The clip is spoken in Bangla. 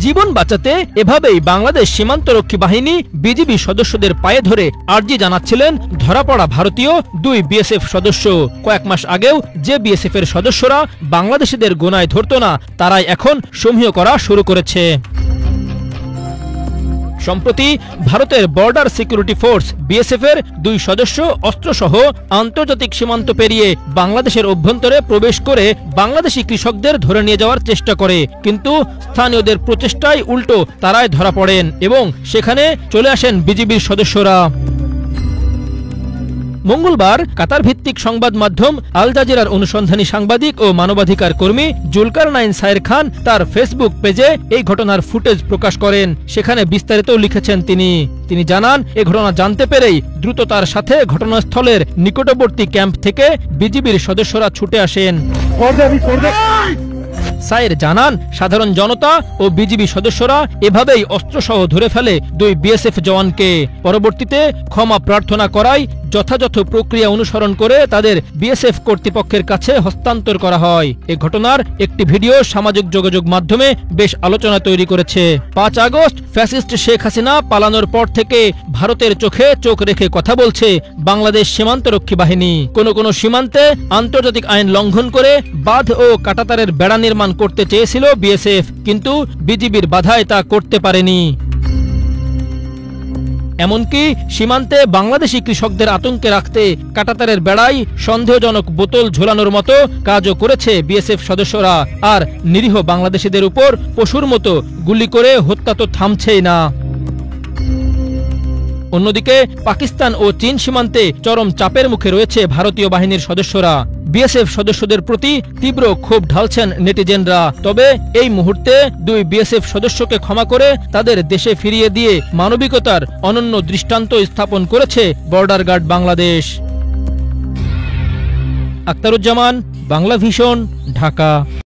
জীবন বাঁচাতে এভাবেই বাংলাদেশ সীমান্তরক্ষী বাহিনী বিজিবি সদস্যদের পায়ে ধরে আর্জি জানাচ্ছিলেন ধরা পড়া ভারতীয় 2 বিএসএফ সদস্য। কয়েক মাস আগেও যে বিএসএফ এর সদস্যরা বাংলাদেশিদের গোনায় ধরত না, তারাই এখন সমীহ করা শুরু করেছে। সম্প্রতি ভারতের বর্ডার সিকিউরিটি ফোর্স বিএসএফ এর 2 সদস্য অস্ত্রসহ আন্তর্জাতিক সীমান্ত পেরিয়ে বাংলাদেশের অভ্যন্তরে প্রবেশ করে বাংলাদেশি কৃষকদের ধরে নিয়ে যাওয়ার চেষ্টা করে, কিন্তু স্থানীয়দের প্রচেষ্টায় উল্টো তারাই ধরা পড়েন এবং সেখানে চলে আসেন বিজিবির সদস্যরা। মঙ্গলবার কাতার ভিত্তিক সংবাদ মাধ্যম আল জাজিরার অনুসন্ধানী সাংবাদিক ও মানবাধিকার কর্মী জুলকারনাইন সায়ের খান তার ফেসবুক পেজে এই ঘটনার ফুটেজ প্রকাশ করেন। সেখানে বিস্তারিত লিখেছেন তিনি জানান, এ ঘটনা জানতে পেরেই দ্রুত তার সাথে ঘটনাস্থলের নিকটবর্তী ক্যাম্প থেকে বিজিবির সদস্যরা ছুটে আসেন। সায়ের জানান, সাধারণ জনতা ও বিজিবি সদস্যরা এভাবেই অস্ত্রসহ ধরে ফেলে 2 বিএসএফ জওয়ানকে। পরবর্তীতে ক্ষমা প্রার্থনা করায় যথাযথ প্রক্রিয়া অনুসরণ করে তাদের বিএসএফ কর্তৃপক্ষের কাছে হস্তান্তর করা হয়। এ ঘটনার একটি ভিডিও সামাজিক যোগাযোগ মাধ্যমে বেশ আলোচনা তৈরি করেছে। 5 আগস্ট ফ্যাসিস্ট শেখ হাসিনা পালানোর পর থেকে ভারতের চোখে চোখ রেখে কথা বলছে বাংলাদেশ সীমান্তরক্ষী বাহিনী। কোনো সীমান্তে আন্তর্জাতিক আইন লঙ্ঘন করে বাঁধ ও কাঁটাতারের বেড়া নির্মাণ করতে চেয়েছিল বিএসএফ, কিন্তু বিজিবির বাধায় তা করতে পারেনি। এমনকি সীমান্তে বাংলাদেশি কৃষকদের আতঙ্কে রাখতে কাঁটাতারের বেড়ায় সন্দেহজনক বোতল ঝোলানোর মতো কাজও করেছে বিএসএফ সদস্যরা। আর নিরীহ বাংলাদেশিদের উপর পশুর মতো গুলি করে হত্যা তো থামছেই না। অন্যদিকে পাকিস্তান ও চীন সীমান্তে চরম চাপের মুখে রয়েছে ভারতীয় বাহিনীর সদস্যরা। বিএসএফ সদস্যদের প্রতি তীব্র ক্ষোভ ঢালছেন নেটিজেনরা। তবে এই মুহূর্তে 2 বিএসএফ সদস্যকে ক্ষমা করে তাদের দেশে ফিরিয়ে দিয়ে মানবিকতার অনন্য দৃষ্টান্ত স্থাপন করেছে border guard Bangladesh. Akhtaruzzaman, Bangla Vision, Dhaka.